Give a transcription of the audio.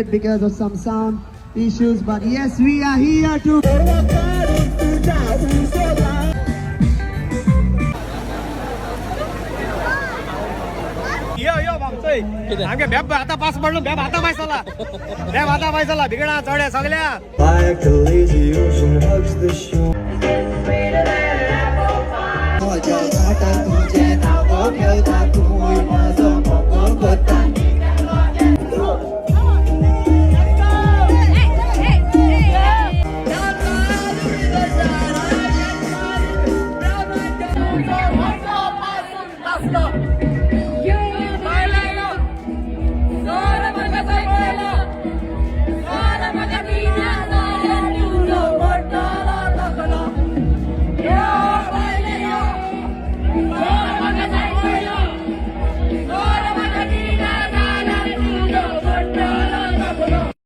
because of some sound issues, but yes, we are here to. आमगे बेब आता pass पडलो बेब आता पायसाला बिगडा चढ्या सगळ्या Like a lazy ocean hugs the shore. तुझे नाव ठेवता तू